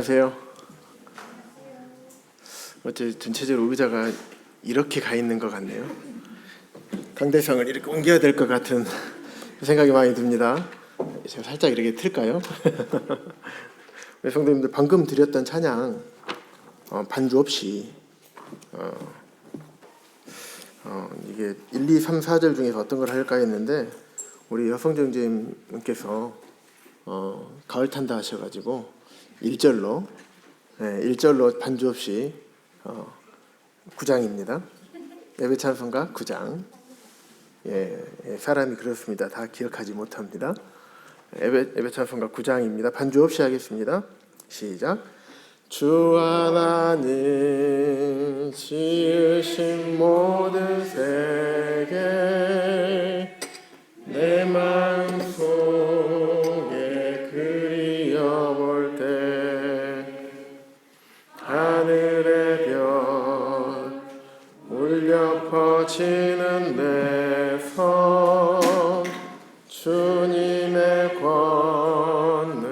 안녕하세요. 어째 전체적으로 의자가 이렇게 가 있는 것 같네요. 강대상을 이렇게 옮겨야 될 것 같은 생각이 많이 듭니다. 제가 살짝 이렇게 틀까요? 우리 성도님들, 방금 드렸던 찬양 반주 없이 이게 1, 2, 3, 4절 중에서 어떤 걸 할까 했는데 우리 여성정제님께서 가을 탄다 하셔가지고 1절로 반주 없이 9장입니다. 예배 찬송가 9장. 사람이 그렇습니다. 다 기억하지 못합니다. 예배 찬송가 9장입니다. 반주 없이 하겠습니다. 시작. 주 하나님 지으신 모든 세계 내 마음속에 그리워볼 때 하늘의 별 울려 퍼지는 내 손 주님의 권능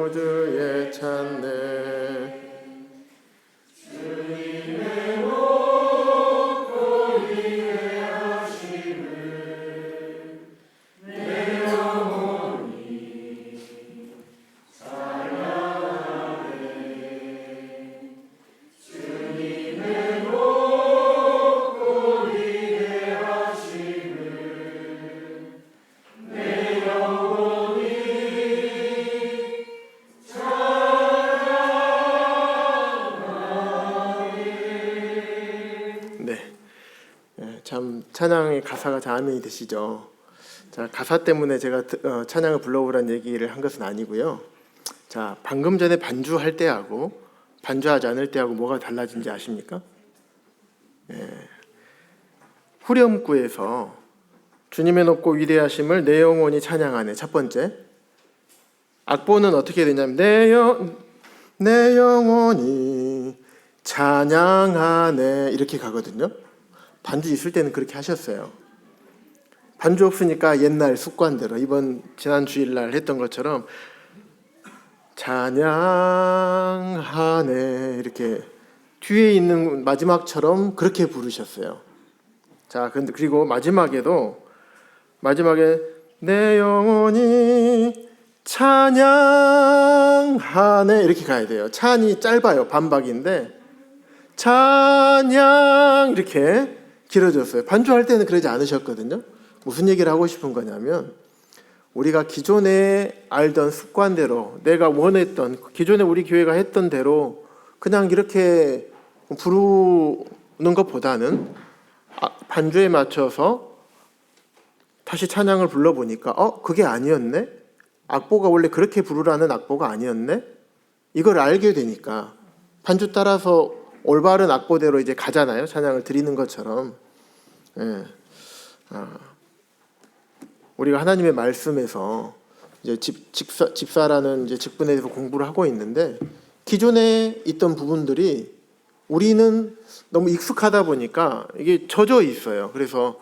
우주에 찬네. 주님의 높고 위대하심을 내 영혼이 찬양하네. 주님의 높고 위대하심을 내 영혼이 네, 참 찬양의 가사가 자음이 되시죠. 자, 가사 때문에 제가 찬양을 불러보라는 얘기를 한 것은 아니고요. 자, 방금 전에 반주할 때하고 반주하지 않을 때하고 뭐가 달라진지 아십니까? 후렴구에서 주님의 높고 위대하심을 내 영혼이 찬양하네. 첫 번째. 악보는 어떻게 되냐면 내 영혼이 찬양하네 이렇게 가거든요. 반주 있을 때는 그렇게 하셨어요. 반주 없으니까 옛날 습관대로 지난 주일날 했던 것처럼 찬양하네 이렇게 뒤에 있는 마지막처럼 그렇게 부르셨어요. 자, 그리고 마지막에 내 영혼이 찬양하네 이렇게 가야 돼요. 찬이 짧아요. 반박인데 찬양 이렇게 길어졌어요. 반주할 때는 그러지 않으셨거든요. 무슨 얘기를 하고 싶은 거냐면 우리가 기존에 알던 습관대로 내가 원했던 기존에 우리 교회가 했던 대로 그냥 이렇게 부르는 것보다는 반주에 맞춰서 다시 찬양을 불러보니까 그게 아니었네? 악보가 원래 그렇게 부르라는 악보가 아니었네? 이걸 알게 되니까 반주 따라서 올바른 악보대로 이제 가잖아요. 찬양을 드리는 것처럼. 우리가 하나님의 말씀에서 이제 집사라는 이제 직분에 대해서 공부를 하고 있는데 기존에 있던 부분들이 우리는 너무 익숙하다 보니까 이게 젖어 있어요. 그래서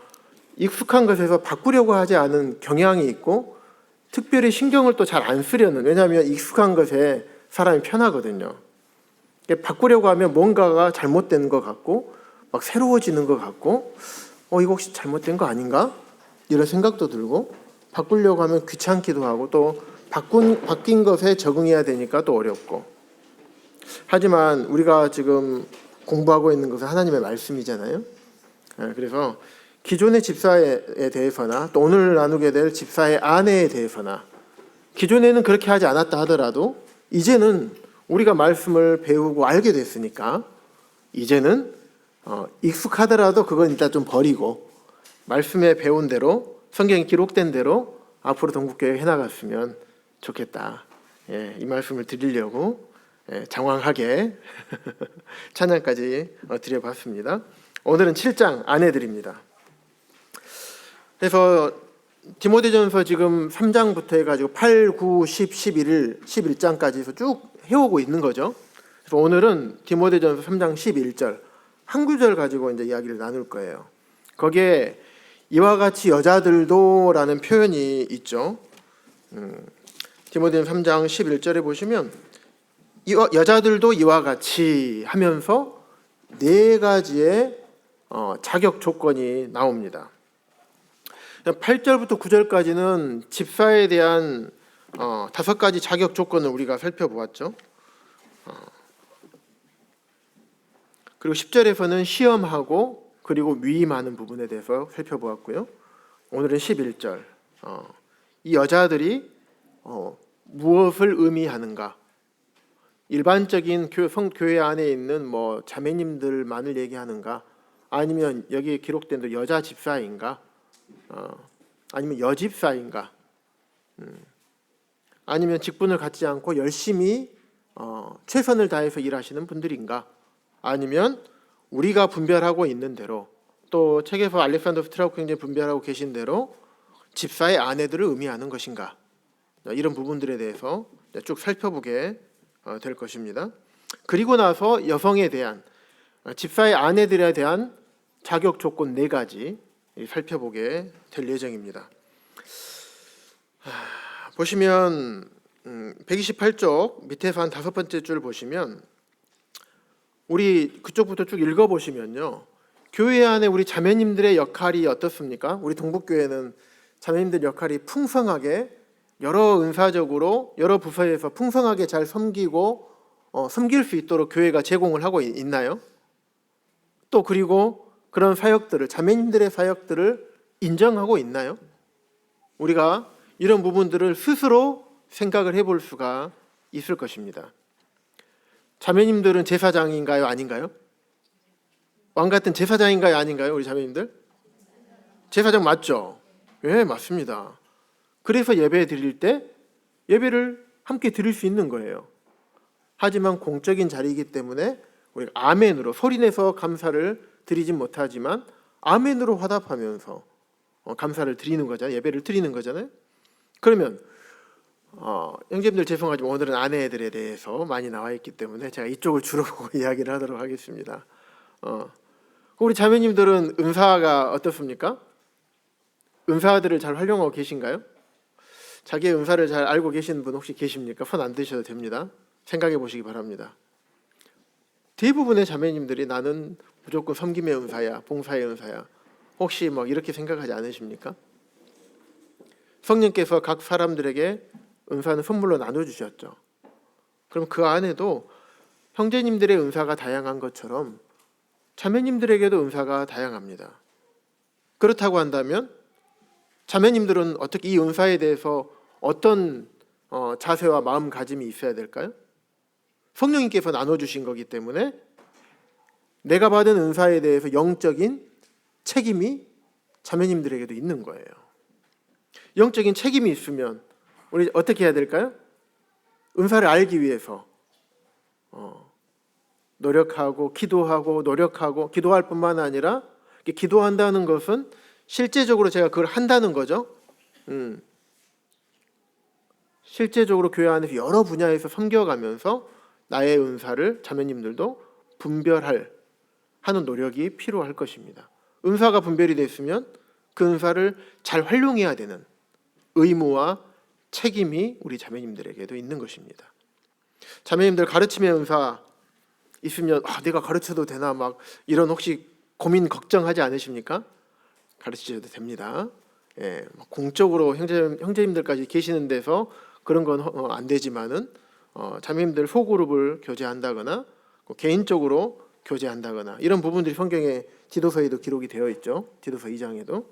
익숙한 것에서 바꾸려고 하지 않은 경향이 있고 특별히 신경을 또 잘 안 쓰려는, 왜냐하면 익숙한 것에 사람이 편하거든요. 바꾸려고 하면 뭔가가 잘못된 것 같고 막 새로워지는 것 같고 이거 혹시 잘못된 거 아닌가? 이런 생각도 들고 바꾸려고 하면 귀찮기도 하고 또 바뀐 것에 적응해야 되니까 또 어렵고. 하지만 우리가 지금 공부하고 있는 것은 하나님의 말씀이잖아요. 그래서 기존의 집사에 대해서나 또 오늘 나누게 될 집사의 아내에 대해서나 기존에는 그렇게 하지 않았다 하더라도 이제는 우리가 말씀을 배우고 알게 됐으니까 이제는 익숙하더라도 그건 일단 좀 버리고 말씀에 배운 대로 성경에 기록된 대로 앞으로 동국교회 해나갔으면 좋겠다. 이 말씀을 드리려고 장황하게 찬양까지 드려봤습니다. 오늘은 7장 아내들입니다. 그래서 디모데전서 지금 3장부터 해가지고 8, 9, 10, 11장까지 해서 쭉 해오고 있는 거죠. 그래서 오늘은 디모데전서 3장 11절 한 구절 가지고 이제 이야기를 나눌 거예요. 거기에 이와 같이 여자들도 라는 표현이 있죠. 디모데전 3장 11절에 보시면 여자들도 이와 같이 하면서 네 가지의 자격 조건이 나옵니다. 8절부터 9절까지는 집사에 대한 5가지 자격 조건을 우리가 살펴보았죠. 그리고 10절에서는 시험하고 그리고 위임하는 부분에 대해서 살펴보았고요. 오늘은 11절, 이 여자들이 무엇을 의미하는가, 일반적인 교회 안에 있는 자매님들만을 얘기하는가, 아니면 여기에 기록된 대로 여자 집사인가, 아니면 여집사인가, 아니면 직분을 갖지 않고 열심히 최선을 다해서 일하시는 분들인가, 아니면 우리가 분별하고 있는 대로, 또 책에서 알렉산더 스트라우크 형제가 분별하고 계신 대로 집사의 아내들을 의미하는 것인가, 이런 부분들에 대해서 쭉 살펴보게 될 것입니다. 그리고 나서 여성에 대한, 집사의 아내들에 대한 자격 조건 4가지 살펴보게 될 예정입니다. 보시면 128쪽 밑에서 한 5번째 줄 보시면, 우리 그쪽부터 쭉 읽어보시면요, 교회 안에 우리 자매님들의 역할이 어떻습니까? 우리 동북교회는 자매님들 역할이 풍성하게, 여러 은사적으로 여러 부서에서 풍성하게 잘 섬기고 섬길 수 있도록 교회가 제공을 하고 있나요? 또 그리고 그런 사역들을, 자매님들의 사역들을 인정하고 있나요? 우리가 이런 부분들을 스스로 생각을 해볼 수가 있을 것입니다. 자매님들은 제사장인가요? 아닌가요? 왕 같은 제사장인가요? 아닌가요? 우리 자매님들? 제사장 맞죠? 네, 맞습니다. 그래서 예배 드릴 때 예배를 함께 드릴 수 있는 거예요. 하지만 공적인 자리이기 때문에 우리가 아멘으로 소리내서 감사를 드리진 못하지만 아멘으로 화답하면서 감사를 드리는 거잖아요. 예배를 드리는 거잖아요. 그러면 형제님들 죄송하지만 오늘은 아내들에 대해서 많이 나와 있기 때문에 제가 이쪽을 주로 보고 이야기를 하도록 하겠습니다. 우리 자매님들은 은사가 어떻습니까? 은사들을 잘 활용하고 계신가요? 자기의 은사를 잘 알고 계시는 분 혹시 계십니까? 손 안 드셔도 됩니다. 생각해 보시기 바랍니다. 대부분의 자매님들이 나는 무조건 섬김의 은사야, 봉사의 은사야, 혹시 이렇게 생각하지 않으십니까? 성령께서 각 사람들에게 은사는 선물로 나눠주셨죠. 그럼 그 안에도 형제님들의 은사가 다양한 것처럼 자매님들에게도 은사가 다양합니다. 그렇다고 한다면 자매님들은 어떻게 이 은사에 대해서 어떤 자세와 마음가짐이 있어야 될까요? 성령님께서 나눠주신 거기 때문에 내가 받은 은사에 대해서 영적인 책임이 자매님들에게도 있는 거예요. 영적인 책임이 있으면 우리 어떻게 해야 될까요? 은사를 알기 위해서 노력하고 기도하고 노력하고, 기도할 뿐만 아니라 기도한다는 것은 실제적으로 제가 그걸 한다는 거죠. 실제적으로 교회 안에서 여러 분야에서 섬겨가면서 나의 은사를 자매님들도 분별할 하는 노력이 필요할 것입니다. 은사가 분별이 됐으면 그 은사를 잘 활용해야 되는 의무와 책임이 우리 자매님들에게도 있는 것입니다. 자매님들 가르침의 은사 있으면 내가 가르쳐도 되나 이런 혹시 고민 걱정하지 않으십니까? 가르치셔도 됩니다. 공적으로 형제님들까지 계시는 데서 그런 건 안 되지만은 자매님들 소그룹을 교제한다거나 개인적으로 교제한다거나 이런 부분들이 성경의 지도서에도 기록이 되어 있죠. 지도서 2장에도.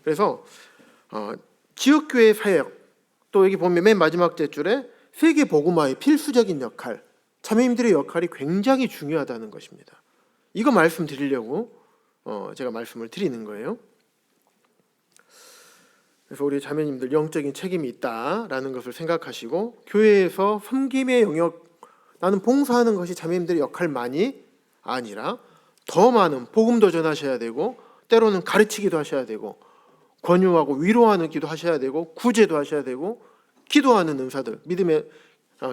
그래서 지역교회 사역, 또 여기 보면 맨 마지막 제줄에 세계 복음화의 필수적인 역할, 자매님들의 역할이 굉장히 중요하다는 것입니다. 이거 말씀드리려고 제가 말씀을 드리는 거예요. 그래서 우리 자매님들 영적인 책임이 있다라는 것을 생각하시고, 교회에서 섬김의 영역, 나는 봉사하는 것이 자매님들의 역할만이 아니라 더 많은 복음도 전하셔야 되고, 때로는 가르치기도 하셔야 되고, 권유하고 위로하는 기도 하셔야 되고, 구제도 하셔야 되고, 기도하는 은사들,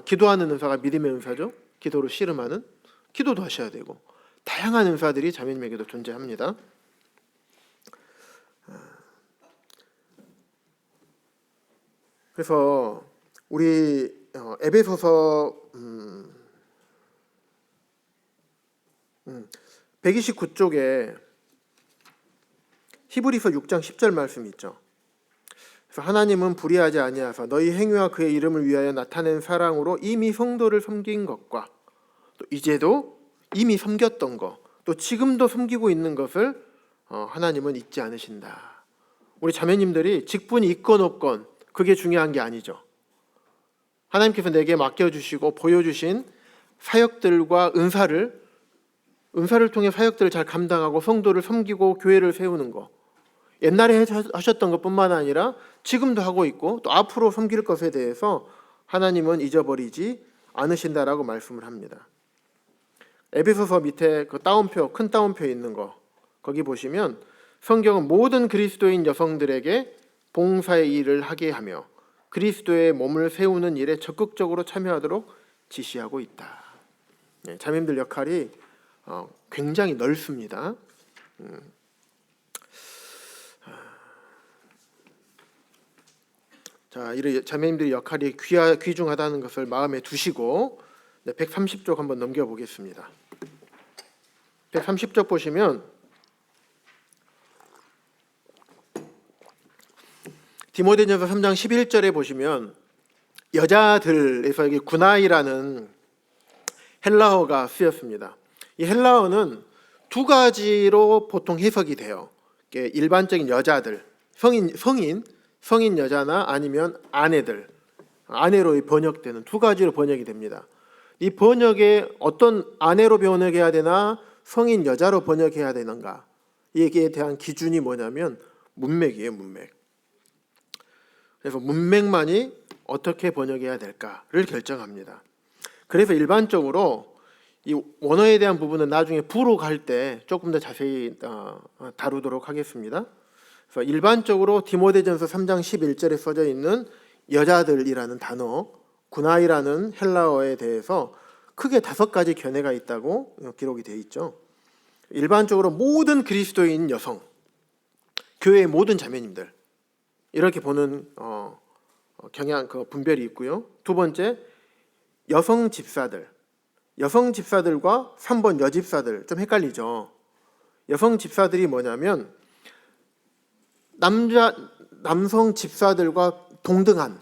기도하는 은사가 믿음의 은사죠. 기도로 씨름하는 기도도 하셔야 되고, 다양한 은사들이 자매님에게도 존재합니다. 그래서 우리 에베소서 129쪽에 히브리서 6장 10절 말씀이 있죠. 그래서 하나님은 불의하지 아니하사 너희 행위와 그의 이름을 위하여 나타낸 사랑으로 이미 성도를 섬긴 것과 또 이제도 이미 섬겼던 것, 또 지금도 섬기고 있는 것을 하나님은 잊지 않으신다. 우리 자매님들이 직분이 있건 없건 그게 중요한 게 아니죠. 하나님께서 내게 맡겨주시고 보여주신 사역들과 은사를 통해 사역들을 잘 감당하고 성도를 섬기고 교회를 세우는 것, 옛날에 하셨던 것뿐만 아니라 지금도 하고 있고 또 앞으로 섬길 것에 대해서 하나님은 잊어버리지 않으신다라고 말씀을 합니다. 에베소서 밑에 그 따옴표, 큰 따옴표 있는 거 거기 보시면 성경은 모든 그리스도인 여성들에게 봉사의 일을 하게 하며 그리스도의 몸을 세우는 일에 적극적으로 참여하도록 지시하고 있다. 자매님들 역할이 굉장히 넓습니다. 자, 이런 자매님들의 역할이 귀중하다는 것을 마음에 두시고 130쪽 한번 넘겨보겠습니다. 130쪽 보시면 디모데전서 3장 11절에 보시면 여자들에서 여기 구나이라는 헬라어가 쓰였습니다. 이 헬라어는 두 가지로 보통 해석이 돼요. 일반적인 여자들, 성인 여자나 아니면 아내로 번역되는 두 가지로 번역이 됩니다. 이 번역에 어떤 아내로 번역해야 되나 성인 여자로 번역해야 되는가, 여기에 대한 기준이 뭐냐면 문맥이에요. 문맥. 그래서 문맥만이 어떻게 번역해야 될까를 결정합니다. 그래서 일반적으로 이 원어에 대한 부분은 나중에 부로 갈 때 조금 더 자세히 다루도록 하겠습니다. 그래서 일반적으로 디모데전서 3장 11절에 써져 있는 여자들이라는 단어, 구나이라는 헬라어에 대해서 크게 5가지 견해가 있다고 기록이 되어 있죠. 일반적으로 모든 그리스도인 여성, 교회의 모든 자매님들 이렇게 보는 분별이 있고요. 두 번째, 여성 집사들과 3번 여집사들, 좀 헷갈리죠. 여성 집사들이 뭐냐면 남성 집사들과 동등한,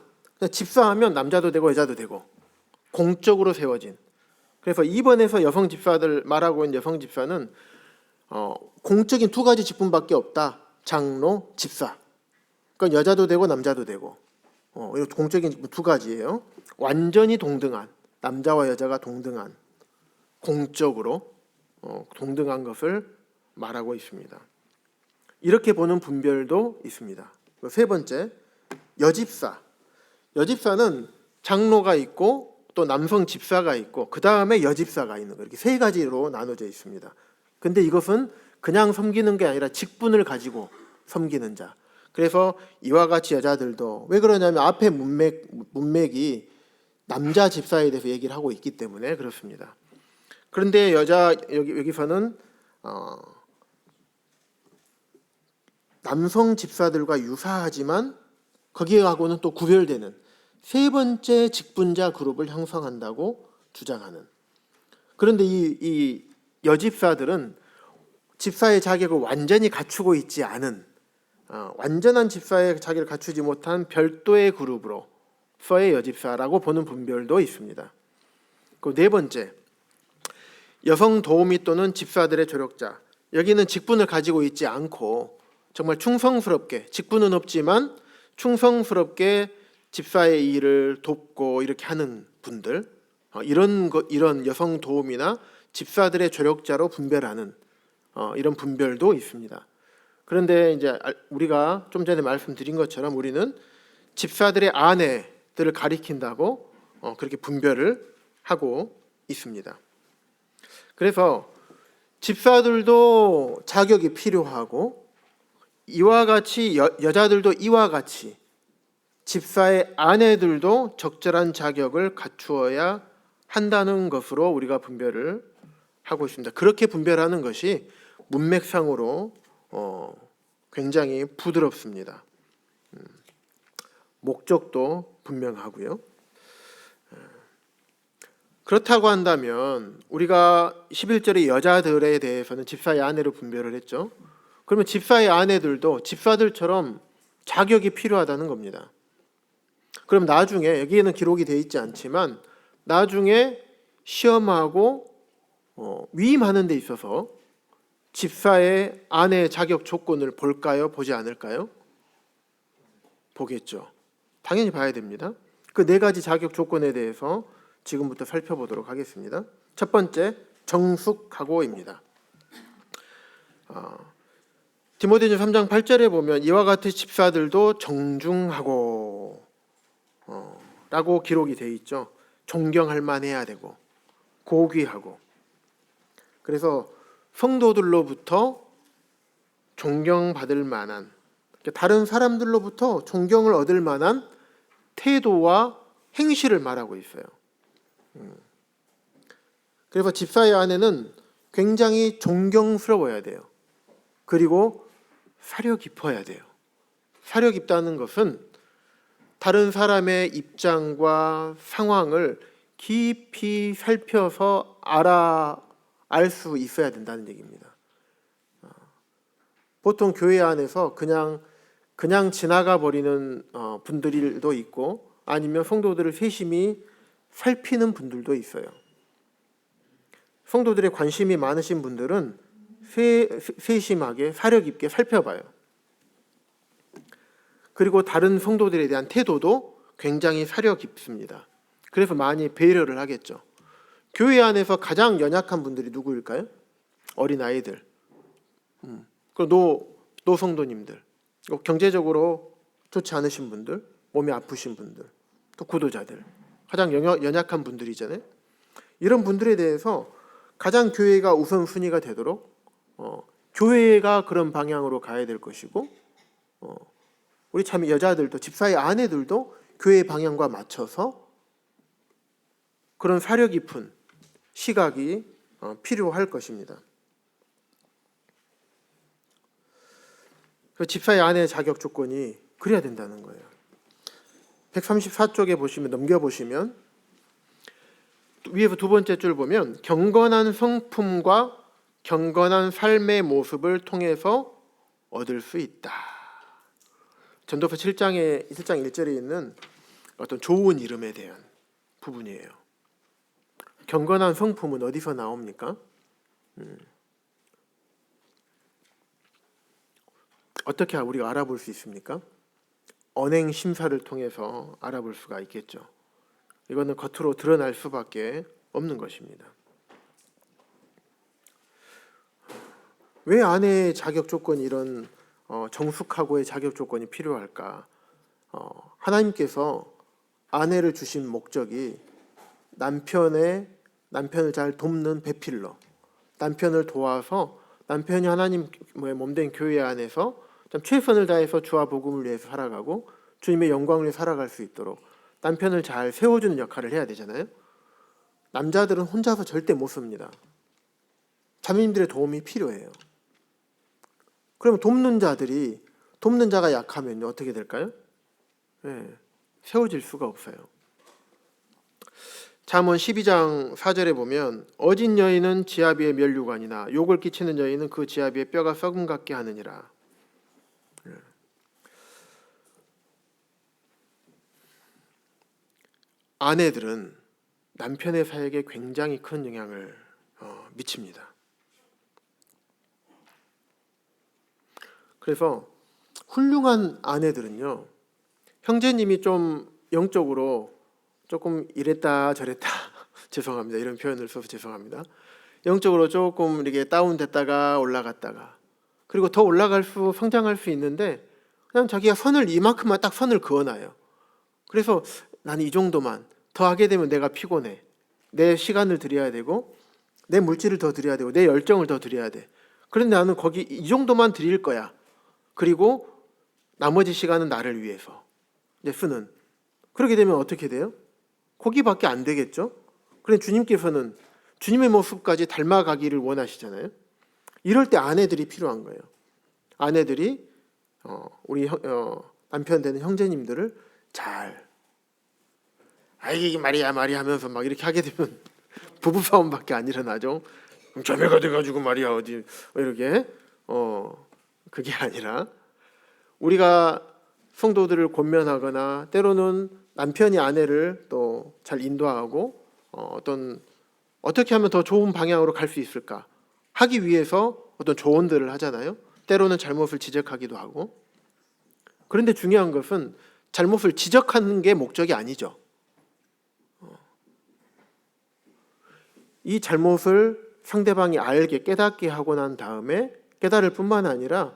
집사하면 남자도 되고 여자도 되고 공적으로 세워진. 그래서 이번에서 여성 집사들 말하고 있는 여성 집사는 공적인 2가지 직분밖에 없다. 장로, 집사. 그러니까 여자도 되고 남자도 되고 공적인 직분 2가지예요. 완전히 동등한, 남자와 여자가 동등한, 공적으로 동등한 것을 말하고 있습니다. 이렇게 보는 분별도 있습니다. 세 번째, 여집사는 장로가 있고 또 남성 집사가 있고 그 다음에 여집사가 있는 거, 이렇게 3가지로 나눠져 있습니다. 근데 이것은 그냥 섬기는 게 아니라 직분을 가지고 섬기는 자. 그래서 이와 같이 여자들도, 왜 그러냐면 앞에 문맥이 남자 집사에 대해서 얘기를 하고 있기 때문에 그렇습니다. 그런데 여기서는 남성 집사들과 유사하지만 거기하고는 또 구별되는 3번째 직분자 그룹을 형성한다고 주장하는. 그런데 이 여집사들은 집사의 자격을 완전히 갖추고 있지 않은, 완전한 집사의 자격을 갖추지 못한 별도의 그룹으로서의 여집사라고 보는 분별도 있습니다. 그 4번째, 여성 도우미 또는 집사들의 조력자. 여기는 직분을 가지고 있지 않고 정말 충성스럽게, 직분은 없지만 충성스럽게 집사의 일을 돕고 이렇게 하는 분들, 이런 여성 도우미나 집사들의 조력자로 분별하는 이런 분별도 있습니다. 그런데 이제 우리가 좀 전에 말씀드린 것처럼 우리는 집사들의 아내들을 가리킨다고 그렇게 분별을 하고 있습니다. 그래서 집사들도 자격이 필요하고 이와 같이 여자들도 이와 같이 집사의 아내들도 적절한 자격을 갖추어야 한다는 것으로 우리가 분별을 하고 있습니다. 그렇게 분별하는 것이 문맥상으로 굉장히 부드럽습니다. 목적도 분명하고요. 그렇다고 한다면 우리가 11절의 여자들에 대해서는 집사의 아내로 분별을 했죠. 그러면 집사의 아내들도 집사들처럼 자격이 필요하다는 겁니다. 그럼 나중에, 여기에는 기록이 되어 있지 않지만 나중에 시험하고 위임하는 데 있어서 집사의 아내의 자격 조건을 볼까요? 보지 않을까요? 보겠죠. 당연히 봐야 됩니다. 그 네 가지 자격 조건에 대해서 지금부터 살펴보도록 하겠습니다. 첫 번째, 정숙하고입니다. 디모데전서 3장 8절에 보면 이와 같은 집사들도 정중하고 라고 기록이 되어 있죠. 존경할 만해야 되고 고귀하고. 그래서 성도들로부터 존경받을 만한, 다른 사람들로부터 존경을 얻을 만한 태도와 행실을 말하고 있어요. 그래서 집사의 아내는 굉장히 존경스러워야 돼요. 그리고 사려 깊어야 돼요. 사려 깊다는 것은 다른 사람의 입장과 상황을 깊이 살펴서 알 수 있어야 된다는 얘기입니다. 보통 교회 안에서 그냥 지나가 버리는 분들도 있고 아니면 성도들을 세심히 살피는 분들도 있어요. 성도들의 관심이 많으신 분들은 세심하게 사려 깊게 살펴봐요. 그리고 다른 성도들에 대한 태도도 굉장히 사려 깊습니다. 그래서 많이 배려를 하겠죠. 교회 안에서 가장 연약한 분들이 누구일까요? 어린아이들, 그리고 노성도님들, 경제적으로 좋지 않으신 분들, 몸이 아프신 분들, 또 구도자들, 가장 연약한 분들이잖아요. 이런 분들에 대해서 가장 교회가 우선순위가 되도록 교회가 그런 방향으로 가야 될 것이고, 우리 참 여자들도, 집사의 아내들도 교회 방향과 맞춰서 그런 사려 깊은 시각이 필요할 것입니다. 그 집사의 아내의 자격 조건이 그래야 된다는 거예요. 134쪽에 보시면, 넘겨보시면 위에서 두 번째 줄 보면 경건한 성품과 경건한 삶의 모습을 통해서 얻을 수 있다. 전도서 7장 1절에 있는 어떤 좋은 이름에 대한 부분이에요. 경건한 성품은 어디서 나옵니까? 어떻게 우리가 알아볼 수 있습니까? 언행 심사를 통해서 알아볼 수가 있겠죠. 이거는 겉으로 드러날 수밖에 없는 것입니다. 왜 아내의 자격 조건이 이런 정숙하고의 자격 조건이 필요할까? 하나님께서 아내를 주신 목적이 남편을 잘 돕는 배필러, 남편을 도와서 남편이 하나님의 몸된 교회 안에서 좀 최선을 다해서 주와 복음을 위해서 살아가고 주님의 영광을 위해 살아갈 수 있도록 남편을 잘 세워주는 역할을 해야 되잖아요. 남자들은 혼자서 절대 못 씁니다. 자매님들의 도움이 필요해요. 그러면 돕는 자가 약하면 어떻게 될까요? 세워질 수가 없어요. 잠언 12장 4절에 보면 어진 여인은 지아비의 면류관이나 욕을 끼치는 여인은 그 지아비의 뼈가 썩음 같게 하느니라. 아내들은 남편의 사역에 굉장히 큰 영향을 미칩니다. 그래서 훌륭한 아내들은요, 형제님이 좀 영적으로 조금 이랬다 저랬다 죄송합니다. 이런 표현을 써서 죄송합니다. 영적으로 조금 이렇게 다운됐다가 올라갔다가, 그리고 더 성장할 수 있는데 그냥 자기가 이만큼만 딱 선을 그어놔요. 그래서 나는 이 정도만 더 하게 되면 내가 피곤해. 내 시간을 들여야 되고 내 물질을 더 드려야 되고 내 열정을 더 드려야 돼. 그런데 나는 거기 이 정도만 드릴 거야. 그리고 나머지 시간은 나를 위해서 이제 쓰는. 그렇게 되면 어떻게 돼요? 거기밖에 안 되겠죠? 그런데 주님께서는 주님의 모습까지 닮아가기를 원하시잖아요. 이럴 때 아내들이 필요한 거예요. 아내들이 우리 남편 되는 형제님들을 잘 이게 말이야 하면서 막 이렇게 하게 되면 부부싸움밖에 안 일어나죠. 자매가 돼가지고 말이야 어디 이렇게 그게 아니라 우리가 성도들을 권면하거나 때로는 남편이 아내를 또 잘 인도하고 어떻게 하면 더 좋은 방향으로 갈 수 있을까 하기 위해서 어떤 조언들을 하잖아요. 때로는 잘못을 지적하기도 하고. 그런데 중요한 것은 잘못을 지적하는 게 목적이 아니죠. 이 잘못을 상대방이 알게 깨닫게 하고 난 다음에 깨달을 뿐만 아니라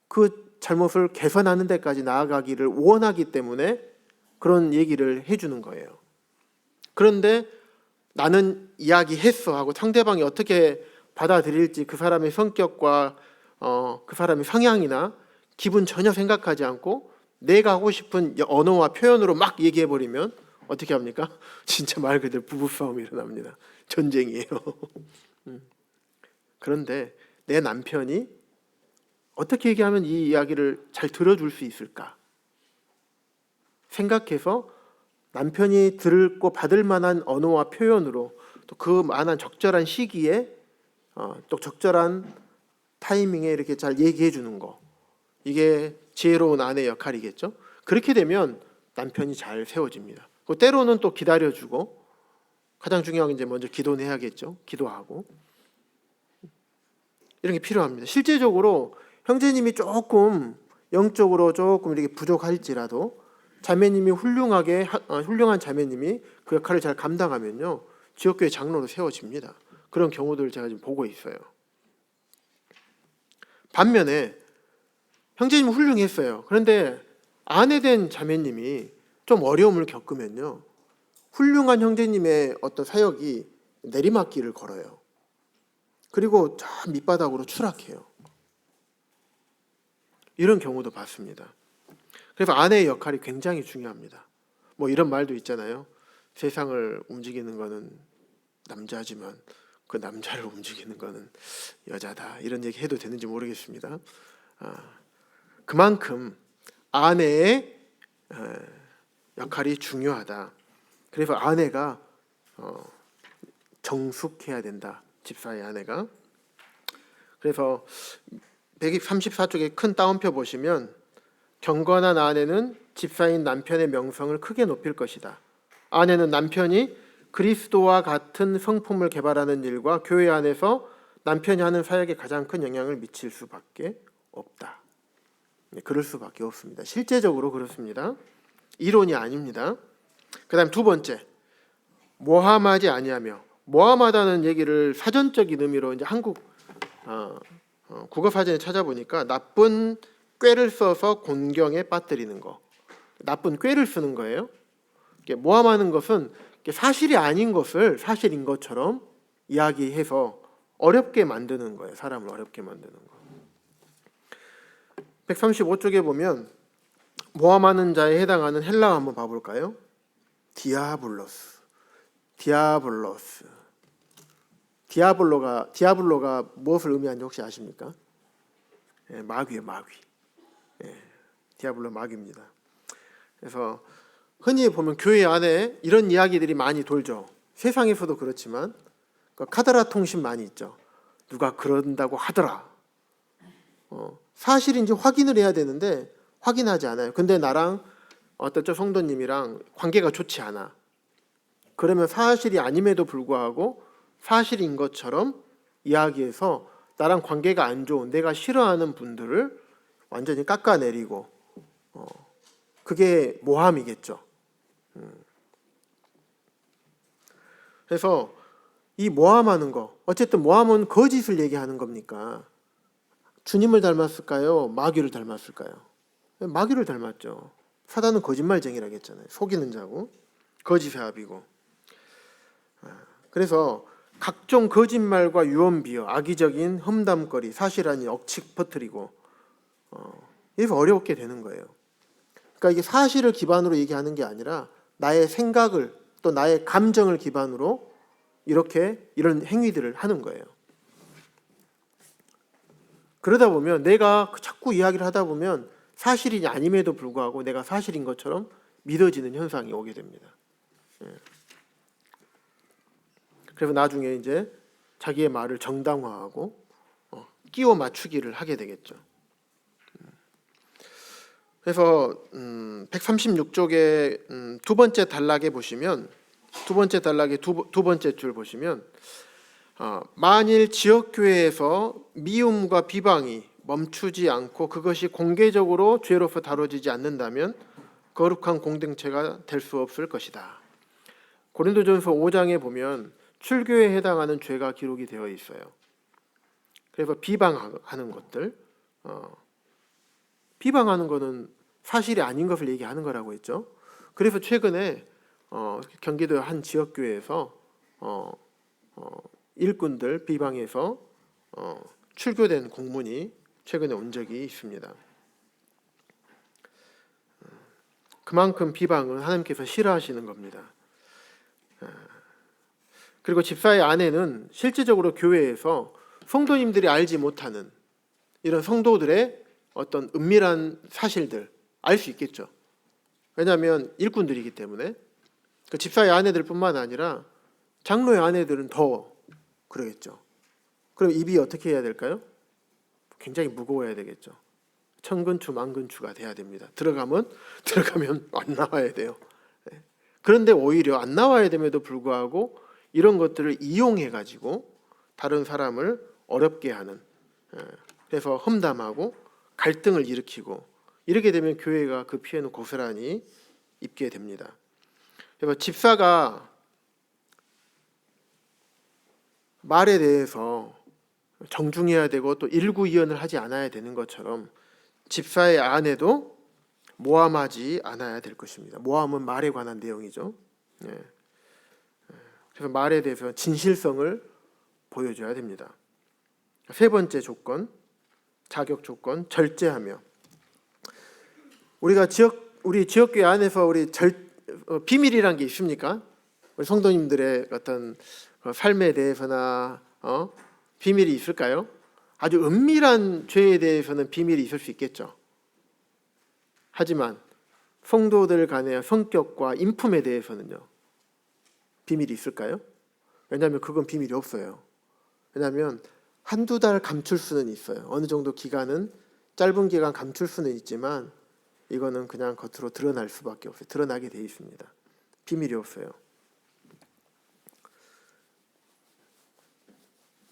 그 잘못을 개선하는 데까지 나아가기를 원하기 때문에 그런 얘기를 해주는 거예요. 그런데 나는 이야기했어 하고 상대방이 어떻게 받아들일지 그 사람의 성격과 그 사람의 성향이나 기분 전혀 생각하지 않고 내가 하고 싶은 언어와 표현으로 막 얘기해버리면 어떻게 합니까? 진짜 말 그대로 부부싸움이 일어납니다. 전쟁이에요. 그런데 내 남편이 어떻게 얘기하면 이 이야기를 잘 들어줄 수 있을까? 생각해서 남편이 듣고 받을 만한 언어와 표현으로 또 그 만한 적절한 시기에 또 적절한 타이밍에 이렇게 잘 얘기해 주는 거. 이게 지혜로운 아내의 역할이겠죠. 그렇게 되면 남편이 잘 세워집니다. 때로는 또 기다려주고 가장 중요한 게 이제 먼저 기도는 해야겠죠. 기도하고 이런 게 필요합니다. 실제적으로 형제님이 조금 영적으로 조금 이렇게 부족할지라도 자매님이 훌륭한 자매님이 그 역할을 잘 감당하면요 지역교회 장로로 세워집니다. 그런 경우들을 제가 지금 보고 있어요. 반면에 형제님은 훌륭했어요. 그런데 아내 된 자매님이 좀 어려움을 겪으면요 훌륭한 형제님의 어떤 사역이 내리막길을 걸어요. 그리고 저 밑바닥으로 추락해요. 이런 경우도 봤습니다. 그래서 아내의 역할이 굉장히 중요합니다. 뭐 이런 말도 있잖아요. 세상을 움직이는 거는 남자지만 그 남자를 움직이는 거는 여자다. 이런 얘기 해도 되는지 모르겠습니다. 그만큼 아내의 역할이 중요하다. 그래서 아내가 정숙해야 된다. 집사의 아내가. 그래서 134쪽에 큰 따옴표 보시면 경건한 아내는 집사인 남편의 명성을 크게 높일 것이다. 아내는 남편이 그리스도와 같은 성품을 개발하는 일과 교회 안에서 남편이 하는 사역에 가장 큰 영향을 미칠 수밖에 없다. 그럴 수밖에 없습니다. 실제적으로 그렇습니다. 이론이 아닙니다. 그 다음 두 번째, 모함하지 아니하며. 모함하다는 얘기를 사전적인 의미로 이제 한국 국어사전에 찾아보니까 나쁜 꾀를 써서 곤경에 빠뜨리는 거. 나쁜 꾀를 쓰는 거예요. 모함하는 것은 사실이 아닌 것을 사실인 것처럼 이야기해서 어렵게 만드는 거예요. 사람을 어렵게 만드는 거. 135쪽에 보면 모함하는 자에 해당하는 헬라어 한번 봐볼까요? 디아블로가 무엇을 의미하는지 혹시 아십니까? 마귀예요, 마귀. 디아블로 마귀입니다. 그래서 흔히 보면 교회 안에 이런 이야기들이 많이 돌죠. 세상에서도 그렇지만 카더라 통신 많이 있죠. 누가 그런다고 하더라. 사실인지 확인을 해야 되는데 확인하지 않아요. 근데 나랑 어떤 저 성도님이랑 관계가 좋지 않아. 그러면 사실이 아님에도 불구하고 사실인 것처럼 이야기해서 나랑 관계가 안 좋은 내가 싫어하는 분들을 완전히 깎아내리고 그게 모함이겠죠. 그래서 이 모함하는 거, 어쨌든 모함은 거짓을 얘기하는 겁니까? 주님을 닮았을까요? 마귀를 닮았을까요? 마귀를 닮았죠. 사단은 거짓말쟁이라고 했잖아요. 속이는 자고 거짓의 합이고. 그래서 각종 거짓말과 유언비어, 악의적인 험담거리, 사실 아닌 억측 퍼뜨리고 이래서 어렵게 되는 거예요. 그러니까 이게 사실을 기반으로 얘기하는 게 아니라 나의 생각을 또 나의 감정을 기반으로 이런 행위들을 하는 거예요. 그러다 보면 내가 자꾸 이야기를 하다 보면 사실이 아님에도 불구하고 내가 사실인 것처럼 믿어지는 현상이 오게 됩니다. 그래서 나중에 이제 자기의 말을 정당화하고 끼워 맞추기를 하게 되겠죠. 그래서 136쪽의 두 번째 단락에 보시면, 두 번째 단락의 두 번째 줄 보시면, 만일 지역교회에서 미움과 비방이 멈추지 않고 그것이 공개적으로 죄로서 다뤄지지 않는다면 거룩한 공동체가 될 수 없을 것이다. 고린도전서 5장에 보면 출교에 해당하는 죄가 기록이 되어 있어요. 그래서 비방하는 것들, 비방하는 것은 사실이 아닌 것을 얘기하는 거라고 했죠. 그래서 최근에 경기도 한 지역교회에서 일꾼들 비방해서 출교된 공문이 최근에 온 적이 있습니다. 그만큼 비방은 하나님께서 싫어하시는 겁니다. 그리고 집사의 아내는 실질적으로 교회에서 성도님들이 알지 못하는 이런 성도들의 어떤 은밀한 사실들 알 수 있겠죠. 왜냐하면 일꾼들이기 때문에. 그 집사의 아내들뿐만 아니라 장로의 아내들은 더 그러겠죠. 그럼 입이 어떻게 해야 될까요? 굉장히 무거워야 되겠죠. 천근추 만근추가 돼야 됩니다. 들어가면 안 나와야 돼요. 그런데 오히려 안 나와야 됨에도 불구하고 이런 것들을 이용해 가지고 다른 사람을 어렵게 하는, 그래서 험담하고 갈등을 일으키고, 이렇게 되면 교회가 그 피해는 고스란히 입게 됩니다. 그래서 집사가 말에 대해서 정중해야 되고 또 일구이연을 하지 않아야 되는 것처럼 집사의 아내도 모함하지 않아야 될 것입니다. 모함은 말에 관한 내용이죠. 그래서 말에 대해서 진실성을 보여줘야 됩니다. 세 번째 조건, 자격 조건, 절제하며. 우리 지역교회 안에서 비밀이란 게 있습니까? 우리 성도님들의 어떤 삶에 대해서나 비밀이 있을까요? 아주 은밀한 죄에 대해서는 비밀이 있을 수 있겠죠. 하지만 성도들 간의 성격과 인품에 대해서는요, 비밀이 있을까요? 왜냐하면 그건 비밀이 없어요. 왜냐하면 한두 달 감출 수는 있어요. 어느 정도 기간은, 짧은 기간 감출 수는 있지만 이거는 그냥 겉으로 드러날 수밖에 없어요. 드러나게 돼 있습니다. 비밀이 없어요.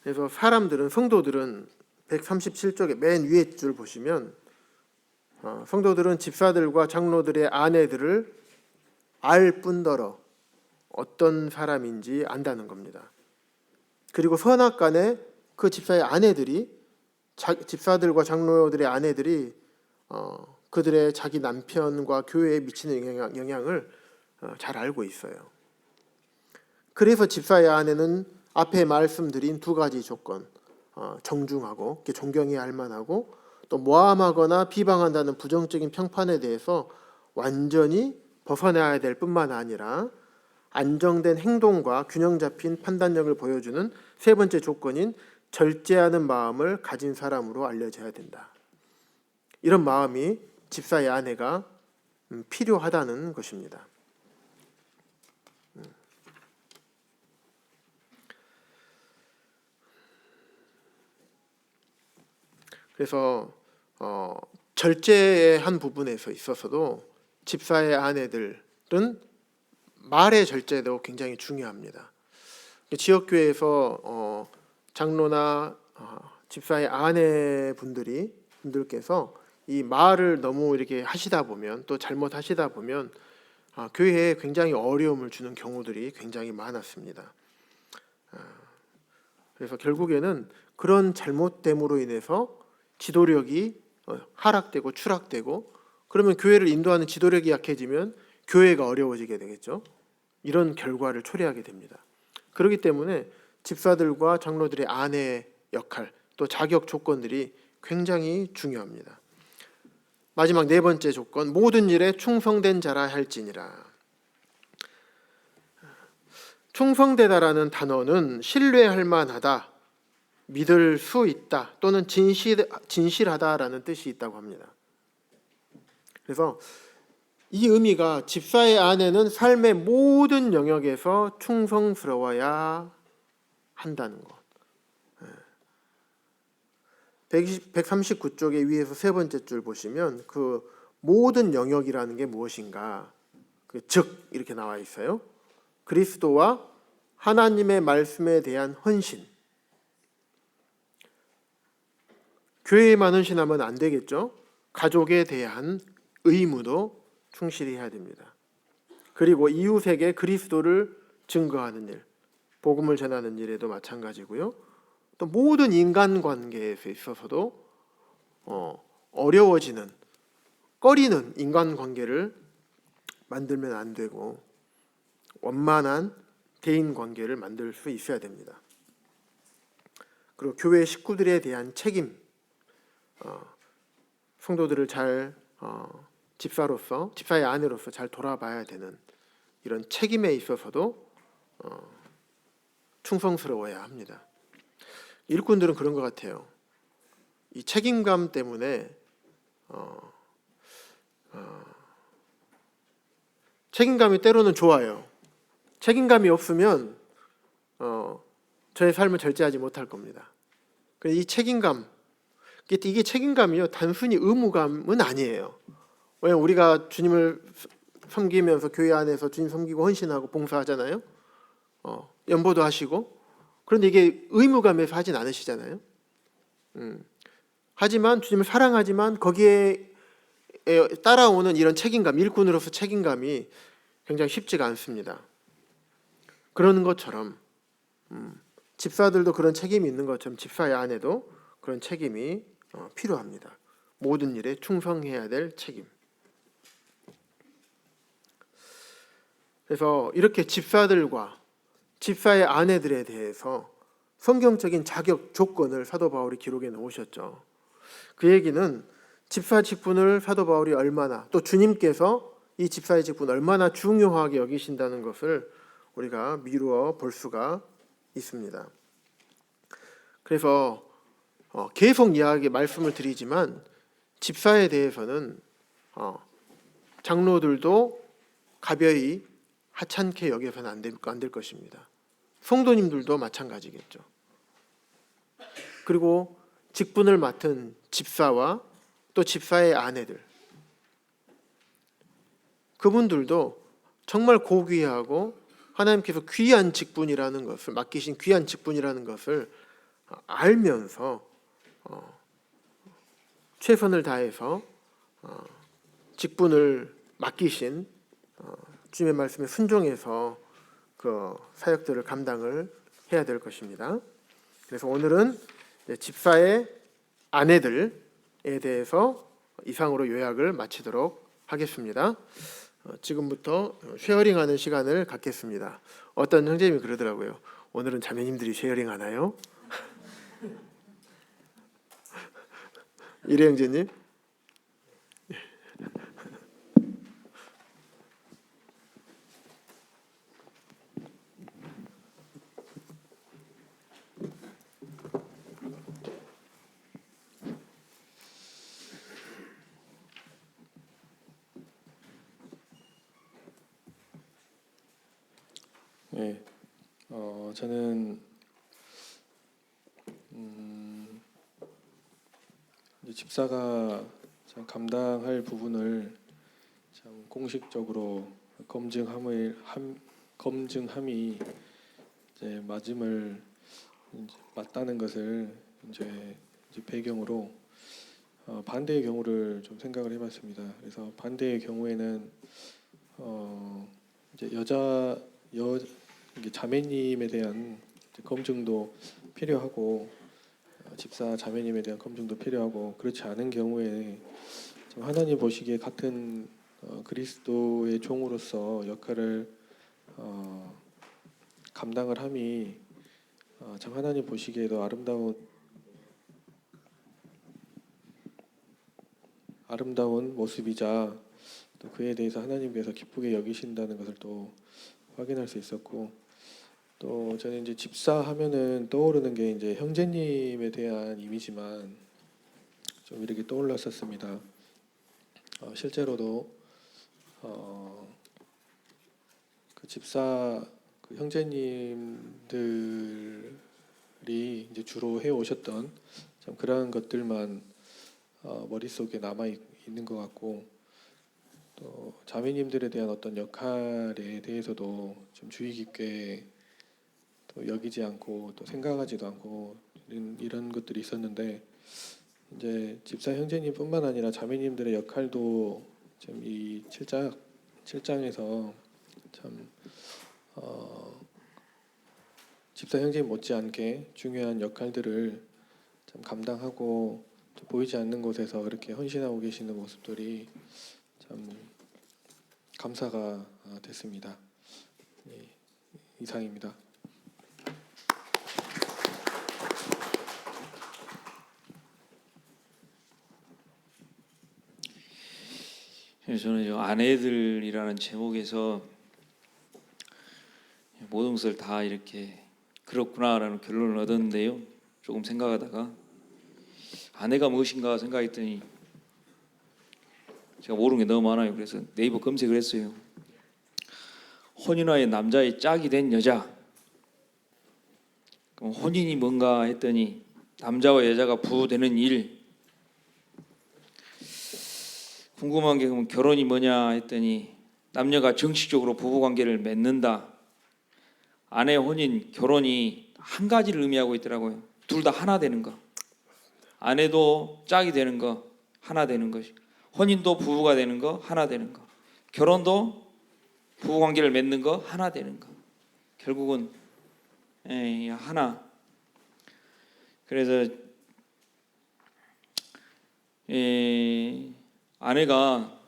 그래서 성도들은 137쪽의 맨 위에 줄 보시면, 성도들은 집사들과 장로들의 아내들을 알 뿐더러 어떤 사람인지 안다는 겁니다. 그리고 선악간에 그 집사의 아내들이, 집사들과 장로들의 아내들이 그들의 자기 남편과 교회에 미치는 영향을 잘 알고 있어요. 그래서 집사의 아내는 앞에 말씀드린 두 가지 조건, 정중하고 존경해야 할 만하고 또 모함하거나 비방한다는 부정적인 평판에 대해서 완전히 벗어나야 될 뿐만 아니라 안정된 행동과 균형 잡힌 판단력을 보여주는 세 번째 조건인 절제하는 마음을 가진 사람으로 알려져야 된다. 이런 마음이 집사의 아내가 필요하다는 것입니다. 그래서 절제의 한 부분에서 있어서도 집사의 아내들은 말의 절제도 굉장히 중요합니다. 지역교회에서 장로나 집사의 아내분들께서 이 말을 너무 이렇게 하시다 보면, 또 잘못하시다 보면 교회에 굉장히 어려움을 주는 경우들이 굉장히 많았습니다. 그래서 결국에는 그런 잘못됨으로 인해서 지도력이 하락되고 추락되고, 그러면 교회를 인도하는 지도력이 약해지면 교회가 어려워지게 되겠죠. 이런 결과를 초래하게 됩니다. 그렇기 때문에 집사들과 장로들의 아내의 역할, 또 자격 조건들이 굉장히 중요합니다. 마지막 네 번째 조건, 모든 일에 충성된 자라 할지니라. 충성되다라는 단어는 신뢰할 만하다, 믿을 수 있다, 또는 진실하다라는 뜻이 있다고 합니다. 그래서 이 의미가 집사의 아내는 삶의 모든 영역에서 충성스러워야 한다는 것. 139쪽의 위에서 세 번째 줄 보시면 그 모든 영역이라는 게 무엇인가, 즉 이렇게 나와 있어요. 그리스도와 하나님의 말씀에 대한 헌신. 교회에만 헌신하면 안 되겠죠. 가족에 대한 의무도 충실히 해야 됩니다. 그리고 이웃에게 그리스도를 증거하는 일, 복음을 전하는 일에도 마찬가지고요. 또 모든 인간관계에 있어서도 어려워지는, 꺼리는 인간관계를 만들면 안 되고 원만한 대인관계를 만들 수 있어야 됩니다. 그리고 교회 식구들에 대한 책임, 성도들을 잘 집사로서, 집사의 아내로서 잘 돌아봐야 되는 이런 책임에 있어서도 충성스러워야 합니다. 일꾼들은 그런 것 같아요. 이 책임감 때문에 책임감이 때로는 좋아요. 책임감이 없으면 저의 삶을 절제하지 못할 겁니다. 이 책임감, 이게 책임감이요, 단순히 의무감은 아니에요. 왜냐하면 우리가 주님을 섬기면서 교회 안에서 주님 섬기고 헌신하고 봉사하잖아요. 연보도 하시고. 그런데 이게 의무감에서 하진 않으시잖아요. 하지만 주님을 사랑하지만 거기에 따라오는 이런 책임감, 일꾼으로서 책임감이 굉장히 쉽지가 않습니다. 그러는 것처럼 집사들도 그런 책임이 있는 것처럼 집사의 아내도 그런 책임이 필요합니다. 모든 일에 충성해야 될 책임. 그래서 이렇게 집사들과 집사의 아내들에 대해서 성경적인 자격 조건을 사도 바울이 기록해 놓으셨죠. 그 얘기는 집사 직분을 사도 바울이 얼마나, 또 주님께서 이 집사의 직분을 얼마나 중요하게 여기신다는 것을 우리가 미루어 볼 수가 있습니다. 그래서 계속 말씀을 드리지만 집사에 대해서는 장로들도 가벼이 하찮게 여겨서는 안 될 것입니다. 성도님들도 마찬가지겠죠. 그리고 직분을 맡은 집사와 또 집사의 아내들, 그분들도 정말 고귀하고 하나님께서 귀한 직분이라는 것을, 맡기신 귀한 직분이라는 것을 알면서 최선을 다해서 직분을 맡기신 주님의 말씀에 순종해서 그 사역들을 감당을 해야 될 것입니다. 그래서 오늘은 집사의 아내들에 대해서 이상으로 요약을 마치도록 하겠습니다. 지금부터 쉐어링하는 시간을 갖겠습니다. 어떤 형제님이 그러더라고요. 오늘은 자매님들이 쉐어링 하나요? 이래 형제님? 네, 저는 이제 집사가 참 감당할 부분을 참 공식적으로 검증함이 이제 맞음을 이제 맞다는 것을 이제 배경으로 반대의 경우를 좀 생각을 해봤습니다. 그래서 반대의 경우에는 이제 이게 자매님에 대한 검증도 필요하고 집사 자매님에 대한 검증도 필요하고, 그렇지 않은 경우에 좀 하나님 보시기에 같은 그리스도의 종으로서 역할을 감당을 함이 참 하나님 보시기에도 아름다운 모습이자 또 그에 대해서 하나님께서 기쁘게 여기신다는 것을 또 확인할 수 있었고, 또 저는 이제 집사 하면은 떠오르는 게 이제 형제님에 대한 이미지만 좀 이렇게 떠올랐었습니다. 실제로도 그 집사 그 형제님들을 어머니들이 이제 주로 해 오셨던 참 그러한 것들만 머릿속에 남아 있는 것 같고, 또 자매님들에 대한 어떤 역할에 대해서도 좀 주의 깊게 또 여기지 않고 또 생각하지도 않고 이런 것들이 있었는데, 이제 집사 형제님뿐만 아니라 자매님들의 역할도 좀 이 7장에서 참 집사 형제님 못지않게 중요한 역할들을 참 감당하고 또 보이지 않는 곳에서 그렇게 헌신하고 계시는 모습들이 참 감사가 됐습니다. 네, 이상입니다. 저는 이 아내들이라는 제목에서 모든 것을 다 이렇게 그렇구나라는 결론을 얻었는데요. 조금 생각하다가 아내가 무엇인가 생각했더니 제가 모르는 게 너무 많아요. 그래서 네이버 검색을 했어요. 혼인화의 남자의 짝이 된 여자. 그럼 혼인이 뭔가 했더니 남자와 여자가 부부되는 일. 궁금한 게 그럼 결혼이 뭐냐 했더니 남녀가 정식적으로 부부관계를 맺는다. 아내 혼인, 결혼이 한 가지를 의미하고 있더라고요. 둘 다 하나 되는 거. 아내도 짝이 되는 거, 하나 되는 것이. 혼인도 부부가 되는 거, 하나 되는 거. 결혼도 부부관계를 맺는 거, 하나 되는 거. 결국은 하나. 그래서 아내가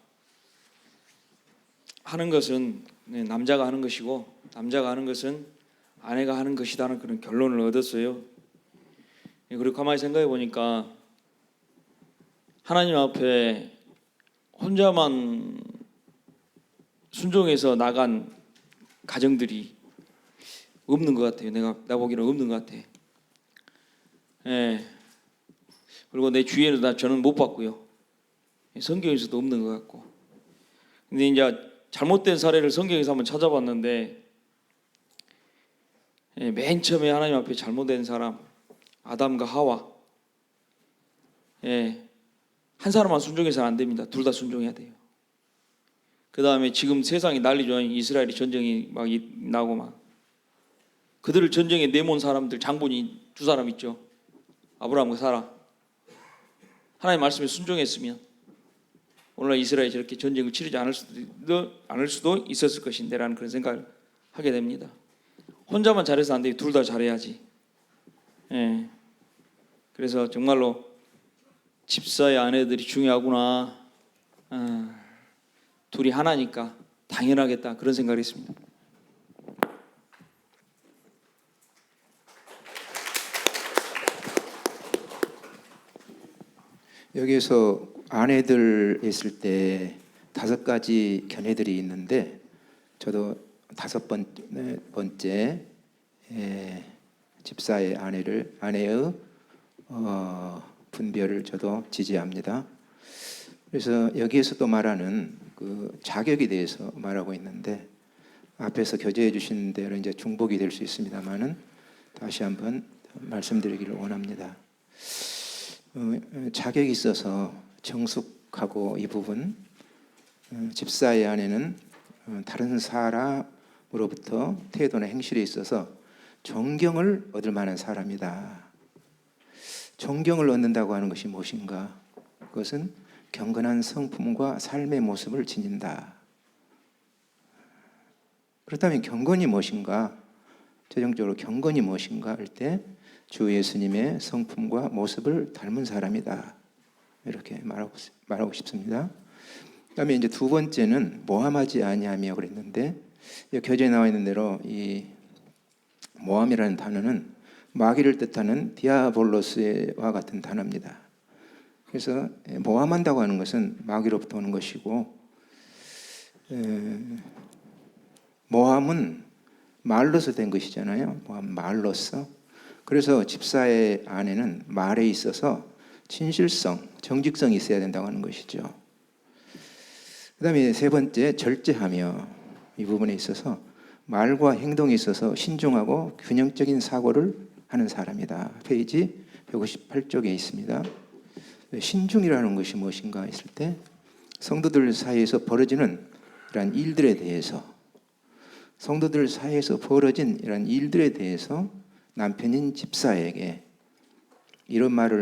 하는 것은 남자가 하는 것이고, 남자가 하는 것은 아내가 하는 것이라는 그런 결론을 얻었어요. 그리고 가만히 생각해 보니까 하나님 앞에 혼자만 순종해서 나간 가정들이 없는 것 같아요. 나 보기에는 없는 것 같아. 그리고 내 주위에는 저는 못 봤고요. 성경에서도 없는 것 같고. 근데 이제 잘못된 사례를 성경에서 한번 찾아봤는데, 맨 처음에 하나님 앞에 잘못된 사람 아담과 하와, 한 사람만 순종해서는 안 됩니다. 둘 다 순종해야 돼요. 그 다음에 지금 세상이 난리죠. 이스라엘이 전쟁이 막 나고 막 그들을 전쟁에 내몬 사람들, 장본이 두 사람 있죠. 아브라함과 사라. 하나님 말씀에 순종했으면 오늘날 이스라엘이 저렇게 전쟁을 치르지 않을 수도 있었을 것인데라는 그런 생각을 하게 됩니다. 혼자만 잘해서 안 돼요. 둘 다 잘해야지. 그래서 정말로 집사의 아내들이 중요하구나. 둘이 하나니까 당연하겠다 그런 생각을 했습니다. 여기에서 아내들 있을 때 5가지 견해들이 있는데, 저도 5번째 집사의 아내의 분별을 저도 지지합니다. 그래서 여기에서 또 말하는 그 자격에 대해서 말하고 있는데, 앞에서 교제해 주신 대로 이제 중복이 될 수 있습니다만은 다시 한번 말씀드리기를 원합니다. 자격이 있어서 정숙하고, 이 부분 집사의 아내는 다른 사람으로부터 태도나 행실에 있어서 존경을 얻을 만한 사람이다. 존경을 얻는다고 하는 것이 무엇인가? 그것은 경건한 성품과 삶의 모습을 지닌다. 그렇다면 경건이 무엇인가? 최종적으로 경건이 무엇인가 할 때 주 예수님의 성품과 모습을 닮은 사람이다. 이렇게 말하고 싶습니다. 그다음에 이제 2번째는 모함하지 아니하며 그랬는데, 교재에 나와 있는 대로 이 모함이라는 단어는 마귀를 뜻하는 디아볼로스와 같은 단어입니다. 그래서 모함한다고 하는 것은 마귀로부터 오는 것이고, 모함은 말로서 된 것이잖아요. 모함 말로서. 그래서 집사의 아내는 말에 있어서 진실성, 정직성이 있어야 된다고 하는 것이죠. 그 다음에 3번째, 절제하며. 이 부분에 있어서 말과 행동에 있어서 신중하고 균형적인 사고를 하는 사람이다. 페이지 158쪽에 있습니다. 신중이라는 것이 무엇인가 했을 때 성도들 사이에서 벌어지는 이러한 일들에 대해서 성도들 사이에서 벌어진 이러한 일들에 대해서 남편인 집사에게 이런 말을